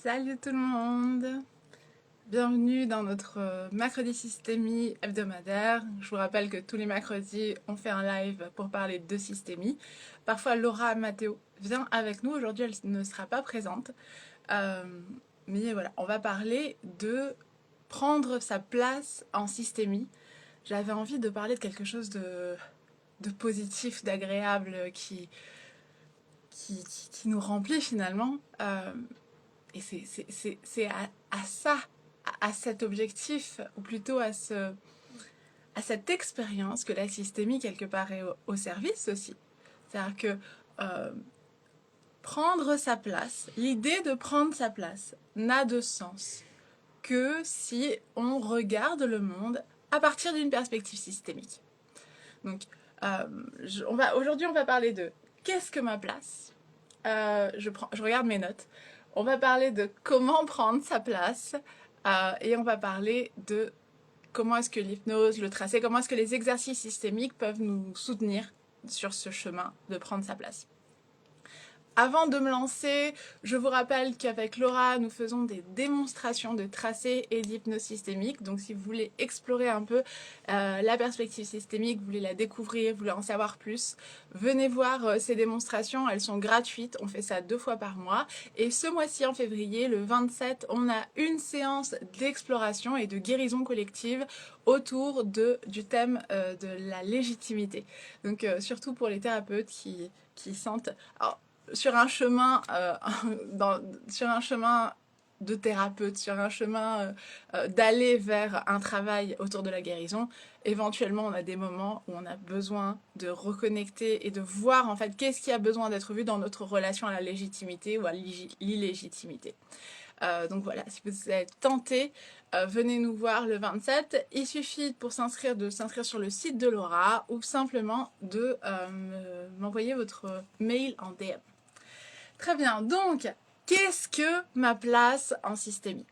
Salut tout le monde! Bienvenue dans notre mercredi systémie hebdomadaire. Je vous rappelle que tous les mercredis, on fait un live pour parler de systémie. Parfois, Laura Matteo vient avec nous. Aujourd'hui, elle ne sera pas présente. Euh, mais voilà, on va parler de prendre sa place en systémie. J'avais envie de parler de quelque chose de positif, d'agréable, qui nous remplit finalement. Et c'est à ça, à cet objectif, ou plutôt à cette expérience que la systémie, quelque part, est au service aussi. C'est-à-dire que euh, prendre sa place, l'idée de prendre sa place n'a de sens que si on regarde le monde à partir d'une perspective systémique. Donc, aujourd'hui, on va parler de qu'est-ce que ma place. Je regarde mes notes. On va parler de comment prendre sa place et on va parler de comment est-ce que l'hypnose, le tracé, comment est-ce que les exercices systémiques peuvent nous soutenir sur ce chemin de prendre sa place. Avant de me lancer, je vous rappelle qu'avec Laura, nous faisons des démonstrations de tracé et d'hypnose systémique. Donc si vous voulez explorer un peu la perspective systémique, vous voulez la découvrir, vous voulez en savoir plus, venez voir ces démonstrations, elles sont gratuites, on fait ça 2 fois par mois. Et ce mois-ci, en février, le 27, on a une séance d'exploration et de guérison collective autour du thème de la légitimité. Donc surtout pour les thérapeutes qui sentent... Alors, sur un chemin sur un chemin de thérapeute, sur un chemin d'aller vers un travail autour de la guérison, éventuellement on a des moments où on a besoin de reconnecter et de voir en fait qu'est-ce qui a besoin d'être vu dans notre relation à la légitimité ou à l'illégitimité. Donc voilà, si vous êtes tenté, venez nous voir le 27. Il suffit pour s'inscrire de s'inscrire sur le site de Laura ou simplement de m'envoyer votre mail en DM. Très bien, donc, qu'est-ce que ma place en systémie?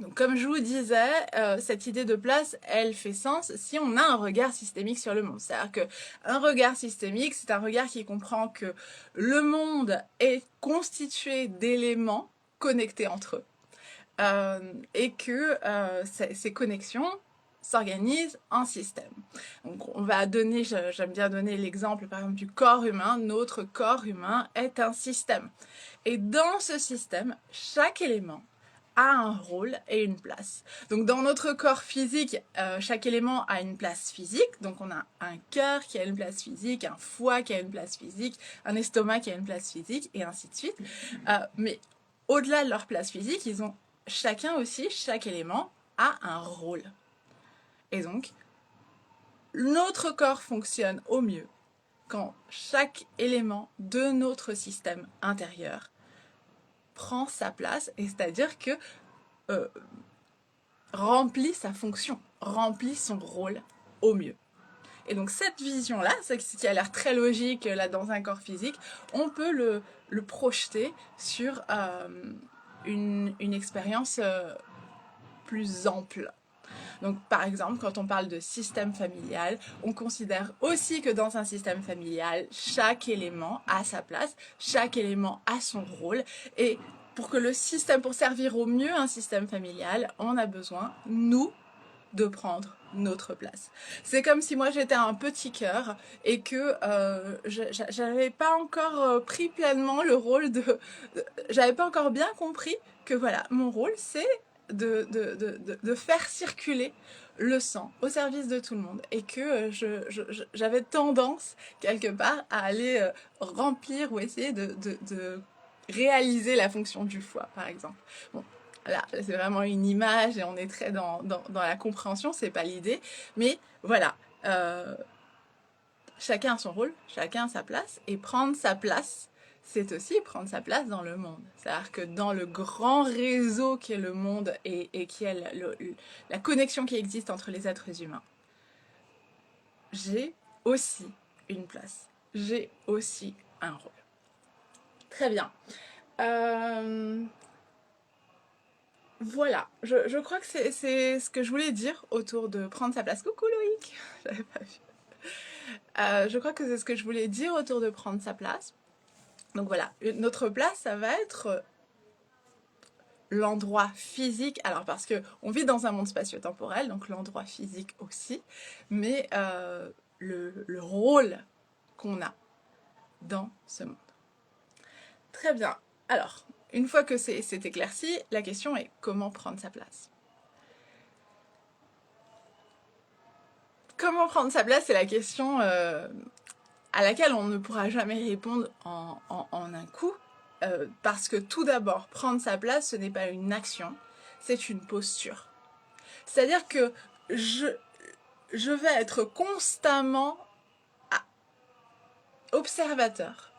Donc, comme je vous disais, cette idée de place, elle fait sens si on a un regard systémique sur le monde. C'est-à-dire qu'un regard systémique, c'est un regard qui comprend que le monde est constitué d'éléments connectés entre eux. Et que ces connexions s'organisent en système. Donc on va donner, j'aime bien donner l'exemple par exemple du corps humain. Notre corps humain est un système. Et dans ce système, chaque élément a un rôle et une place. Donc dans notre corps physique, chaque élément a une place physique. Donc on a un cœur qui a une place physique, un foie qui a une place physique, un estomac qui a une place physique, et ainsi de suite. Mais au-delà de leur place physique, ils ont chacun aussi, chaque élément a un rôle. Et donc, notre corps fonctionne au mieux quand chaque élément de notre système intérieur prend sa place, et c'est-à-dire que remplit sa fonction, remplit son rôle au mieux. Et donc cette vision-là, ce qui a l'air très logique là dans un corps physique, on peut le projeter sur une expérience plus ample. Donc par exemple, quand on parle de système familial, on considère aussi que dans un système familial, chaque élément a sa place, chaque élément a son rôle, et pour que le système, pour servir au mieux un système familial, on a besoin, nous, de prendre notre place. C'est comme si moi j'étais un petit cœur et que j'avais pas encore pris pleinement le rôle j'avais pas encore bien compris que voilà, mon rôle c'est de faire circuler le sang au service de tout le monde, et que j'avais tendance quelque part à aller remplir ou essayer de réaliser la fonction du foie par exemple. Bon, là, c'est vraiment une image et on est très dans la compréhension, c'est pas l'idée. Mais voilà, chacun a son rôle, chacun a sa place, et prendre sa place, c'est aussi prendre sa place dans le monde. C'est-à-dire que dans le grand réseau qui est le monde et qui est la connexion qui existe entre les êtres humains, j'ai aussi une place, j'ai aussi un rôle. Très bien. Voilà, je crois que c'est ce que je voulais dire autour de prendre sa place. Coucou Loïc, j'avais pas vu. Je crois que c'est ce que je voulais dire autour de prendre sa place. Donc voilà, notre place, ça va être l'endroit physique, alors parce que on vit dans un monde spatio-temporel, donc l'endroit physique aussi, mais le rôle qu'on a dans ce monde. Très bien. Alors, une fois que c'est éclairci, la question est comment prendre sa place. Comment prendre sa place, c'est la question à laquelle on ne pourra jamais répondre en un coup, parce que tout d'abord, prendre sa place, ce n'est pas une action, c'est une posture. C'est-à-dire que je vais être constamment observateur,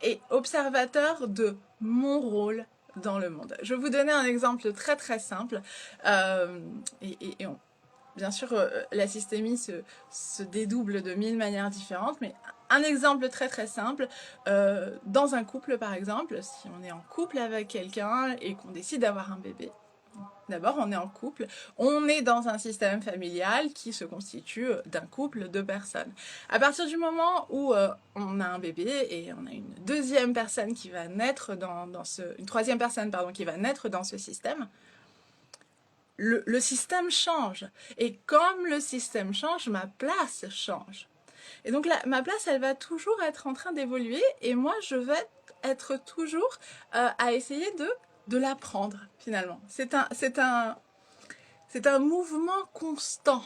et observateur de mon rôle dans le monde. Je vais vous donner un exemple très très simple, bien sûr, la systémie se dédouble de 1000 manières différentes, mais un exemple très très simple, dans un couple par exemple, si on est en couple avec quelqu'un et qu'on décide d'avoir un bébé, d'abord on est en couple, on est dans un système familial qui se constitue d'un couple de personnes. À partir du moment où on a un bébé et on a une deuxième personne qui va naître une troisième personne pardon, qui va naître dans ce système, le système change. Et comme le système change, ma place change. Et donc ma place, elle va toujours être en train d'évoluer et moi, je vais être toujours à essayer de l'apprendre, finalement. C'est un mouvement constant.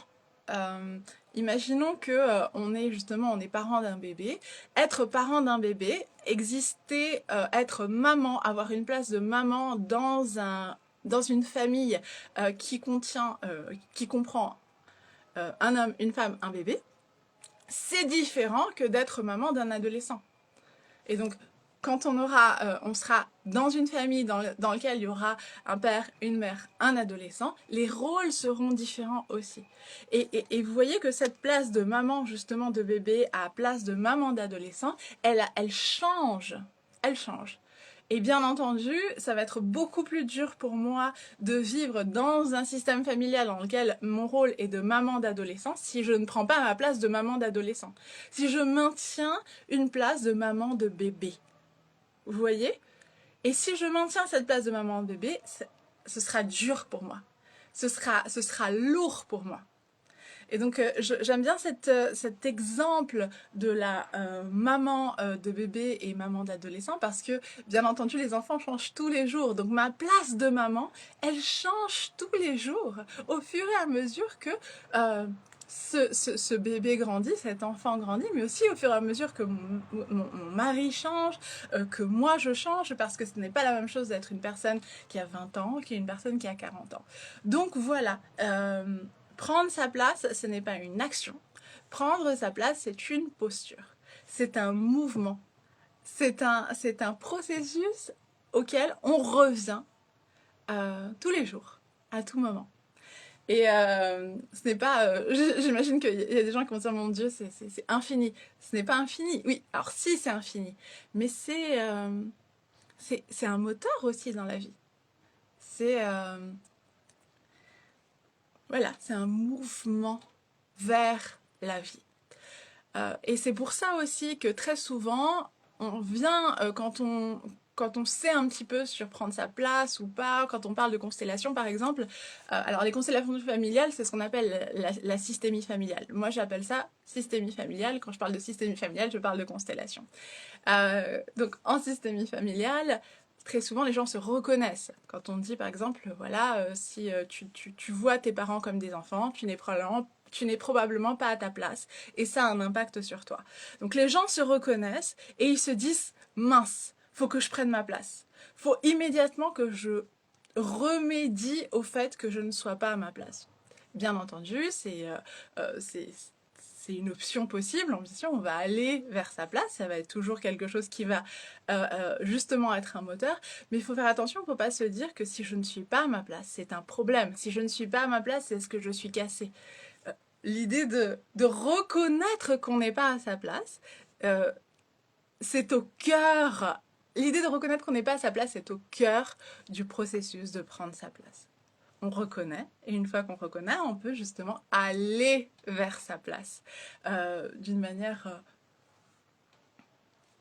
Imaginons que on est parent d'un bébé. Être parent d'un bébé, exister, être maman, avoir une place de maman dans une famille qui comprend un homme, une femme, un bébé, c'est différent que d'être maman d'un adolescent. Et donc, quand on sera dans une famille dans laquelle il y aura un père, une mère, un adolescent, les rôles seront différents aussi. Et vous voyez que cette place de maman, justement, de bébé, à place de maman d'adolescent, elle change. Elle change. Et bien entendu, ça va être beaucoup plus dur pour moi de vivre dans un système familial dans lequel mon rôle est de maman d'adolescent si je ne prends pas ma place de maman d'adolescent. Si je maintiens une place de maman de bébé. Vous voyez? Et si je maintiens cette place de maman de bébé, ce sera dur pour moi. Ce sera lourd pour moi. Et donc, j'aime bien cet exemple de la maman de bébé et maman d'adolescent parce que, bien entendu, les enfants changent tous les jours. Donc, ma place de maman, elle change tous les jours au fur et à mesure que ce bébé grandit, cet enfant grandit, mais aussi au fur et à mesure que mon mari change, que moi je change, parce que ce n'est pas la même chose d'être une personne qui a 20 ans qu'une personne qui a 40 ans. Donc, voilà. Prendre sa place, ce n'est pas une action. Prendre sa place, c'est une posture. C'est un mouvement. C'est un processus auquel on revient tous les jours, à tout moment. Et ce n'est pas... j'imagine qu'il y a des gens qui vont dire, mon Dieu, c'est infini. Ce n'est pas infini. Oui, alors si, c'est infini. Mais c'est un moteur aussi dans la vie. C'est... voilà, c'est un mouvement vers la vie. Et c'est pour ça aussi que très souvent, on vient, quand on sait un petit peu sur prendre sa place ou pas, quand on parle de constellation par exemple, alors les constellations familiales, c'est ce qu'on appelle la systémie familiale. Moi j'appelle ça systémie familiale. Quand je parle de systémie familiale, je parle de constellation. Donc en systémie familiale, très souvent les gens se reconnaissent. Quand on dit par exemple, voilà, si tu vois tes parents comme des enfants, tu n'es probablement pas à ta place et ça a un impact sur toi. Donc les gens se reconnaissent et ils se disent, mince, faut que je prenne ma place. Faut immédiatement que je remédie au fait que je ne sois pas à ma place. Bien entendu, c'est une option possible, l'ambition, on va aller vers sa place, ça va être toujours quelque chose qui va justement être un moteur, mais il faut faire attention, il ne faut pas se dire que si je ne suis pas à ma place, c'est un problème. Si je ne suis pas à ma place, c'est ce que je suis cassée. L'idée de reconnaître qu'on n'est pas à sa place, c'est au cœur. L'idée de reconnaître qu'on n'est pas à sa place est au cœur du processus de prendre sa place. On reconnaît, et une fois qu'on reconnaît, on peut justement aller vers sa place d'une manière...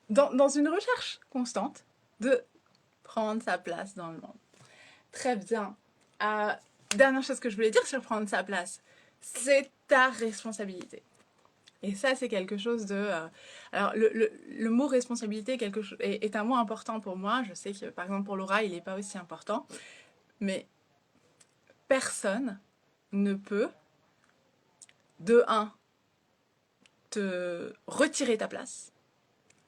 dans une recherche constante de prendre sa place dans le monde. Très bien. Dernière chose que je voulais dire sur prendre sa place, c'est ta responsabilité. Et ça, c'est quelque chose de... alors, le mot responsabilité est un mot important pour moi. Je sais que, par exemple, pour Laura, il n'est pas aussi important. Mais personne ne peut, de un, te retirer ta place.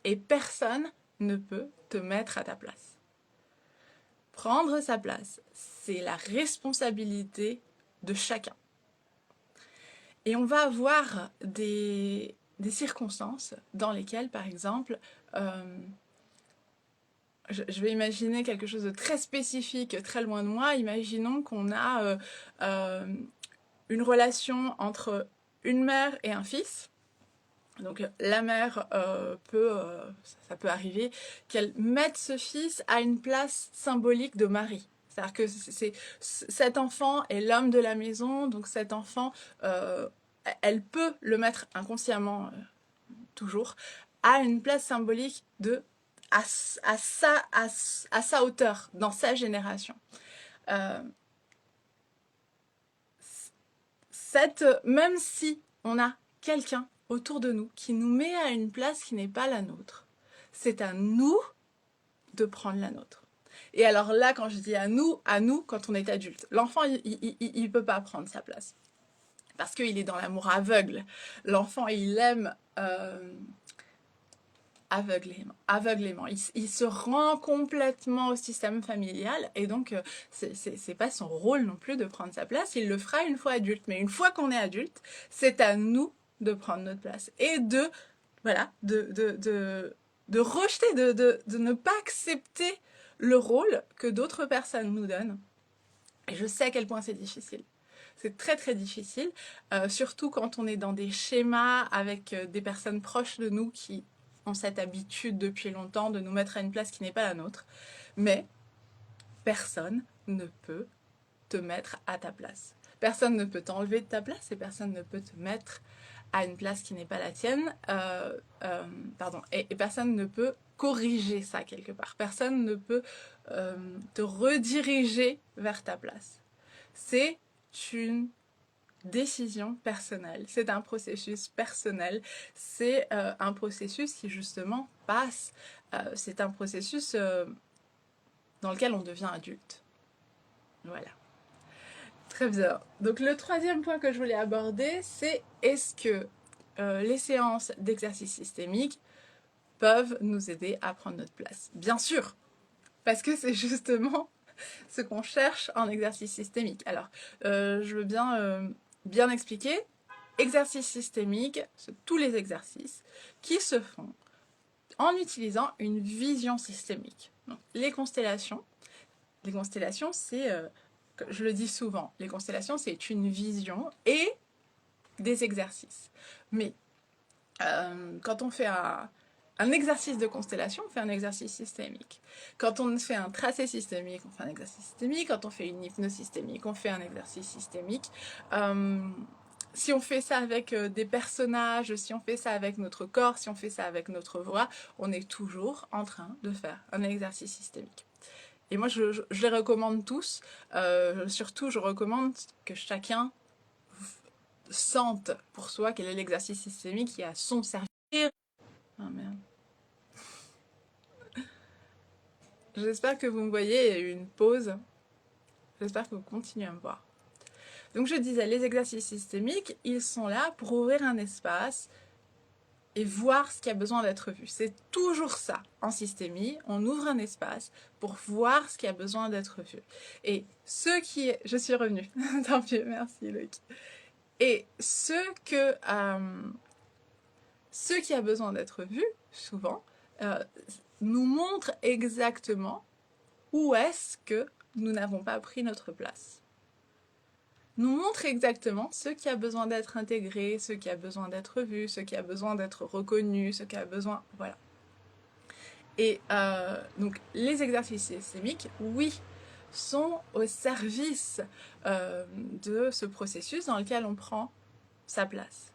Et personne ne peut te mettre à ta place. Prendre sa place, c'est la responsabilité de chacun. Et on va avoir des circonstances dans lesquelles, par exemple, je vais imaginer quelque chose de très spécifique, très loin de moi. Imaginons qu'on a une relation entre une mère et un fils. Donc la mère ça peut arriver qu'elle mette ce fils à une place symbolique de mari. C'est-à-dire que cet enfant est l'homme de la maison, donc cet enfant, elle peut le mettre inconsciemment, toujours, à une place symbolique à sa hauteur, dans sa génération. Même si on a quelqu'un autour de nous qui nous met à une place qui n'est pas la nôtre, c'est à nous de prendre la nôtre. Et alors là, quand je dis à nous, quand on est adulte, l'enfant, il ne peut pas prendre sa place. Parce qu'il est dans l'amour aveugle. L'enfant, il aime aveuglément. Il se rend complètement au système familial et donc c'est pas son rôle non plus de prendre sa place. Il le fera une fois adulte. Mais une fois qu'on est adulte, c'est à nous de prendre notre place et de rejeter, de ne pas accepter le rôle que d'autres personnes nous donnent. Et je sais à quel point c'est difficile. C'est très très difficile, surtout quand on est dans des schémas avec des personnes proches de nous qui ont cette habitude depuis longtemps de nous mettre à une place qui n'est pas la nôtre. Mais personne ne peut te mettre à ta place. Personne ne peut t'enlever de ta place et personne ne peut te mettre à une place qui n'est pas la tienne. Et personne ne peut corriger ça quelque part. Personne ne peut te rediriger vers ta place. C'est une décision personnelle, c'est un processus personnel, c'est un processus qui justement passe, c'est un processus dans lequel on devient adulte. Voilà. Très bien. Donc le troisième point que je voulais aborder, c'est est-ce que les séances d'exercice systémique peuvent nous aider à prendre notre place? Bien sûr, parce que c'est justement ce qu'on cherche en exercice systémique. Alors, je veux bien expliquer. Exercice systémique, c'est tous les exercices qui se font en utilisant une vision systémique. Donc, les constellations, c'est, je le dis souvent, les constellations, c'est une vision et des exercices. Mais quand on fait un exercice de constellation, on fait un exercice systémique. Quand on fait un tracé systémique, on fait un exercice systémique. Quand on fait une hypnose systémique, on fait un exercice systémique. Si on fait ça avec des personnages, si on fait ça avec notre corps, si on fait ça avec notre voix, on est toujours en train de faire un exercice systémique. Et moi, je les recommande tous. Surtout, je recommande que chacun sente pour soi quel est l'exercice systémique qui est à son service. Oh merde. J'espère que vous me voyez, il y a eu une pause. J'espère que vous continuez à me voir. Donc je disais, les exercices systémiques, ils sont là pour ouvrir un espace et voir ce qui a besoin d'être vu. C'est toujours ça en systémie, on ouvre un espace pour voir ce qui a besoin d'être vu. Et ce qui est... Je suis revenue, tant mieux, merci Loïc. Et ce qui a besoin d'être vu, souvent, nous montre exactement où est-ce que nous n'avons pas pris notre place. Nous montre exactement ce qui a besoin d'être intégré, ce qui a besoin d'être vu, ce qui a besoin d'être reconnu, ce qui a besoin... Voilà. Et donc, les exercices systémiques, oui, sont au service de ce processus dans lequel on prend sa place.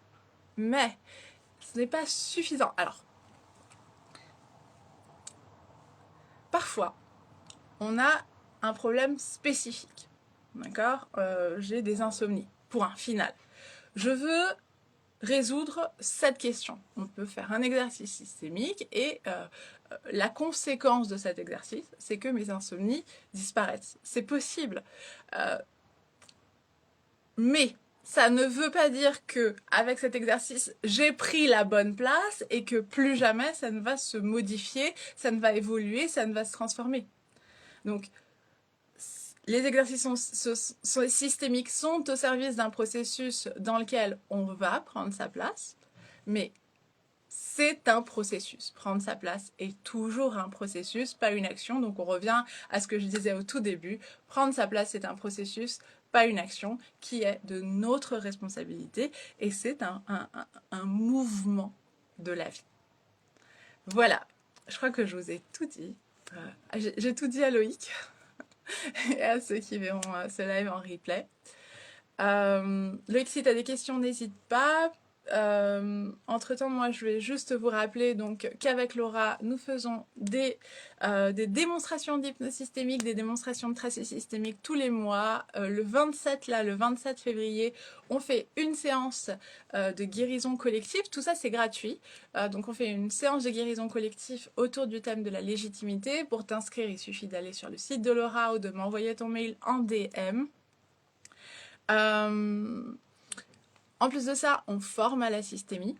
Mais ce n'est pas suffisant. Alors, parfois, on a un problème spécifique. D'accord? J'ai des insomnies. Point final. Je veux résoudre cette question. On peut faire un exercice systémique et la conséquence de cet exercice, c'est que mes insomnies disparaissent. C'est possible. Mais ça ne veut pas dire que avec cet exercice, j'ai pris la bonne place et que plus jamais ça ne va se modifier, ça ne va évoluer, ça ne va se transformer. Donc, les exercices systémiques sont au service d'un processus dans lequel on va prendre sa place, mais c'est un processus. Prendre sa place est toujours un processus, pas une action. Donc on revient à ce que je disais au tout début. Prendre sa place, c'est un processus, pas une action, qui est de notre responsabilité. Et c'est un mouvement de la vie. Voilà, je crois que je vous ai tout dit. J'ai tout dit à Loïc et à ceux qui verront ce live en replay. Loïc, si tu as des questions, n'hésite pas. Entre-temps, moi, je vais juste vous rappeler donc qu'avec Laura, nous faisons des démonstrations d'hypnose systémique, des démonstrations de tracé systémique tous les mois. Le 27 février, on fait une séance de guérison collective. Tout ça, c'est gratuit. Donc, on fait une séance de guérison collective autour du thème de la légitimité. Pour t'inscrire, il suffit d'aller sur le site de Laura ou de m'envoyer ton mail en DM. En plus de ça, on forme à la systémie.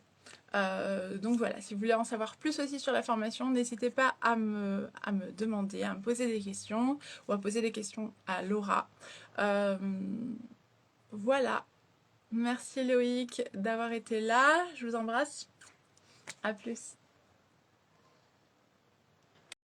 Donc voilà, si vous voulez en savoir plus aussi sur la formation, n'hésitez pas à me demander, à me poser des questions ou à poser des questions à Laura. Voilà. Merci Loïc d'avoir été là. Je vous embrasse. À plus.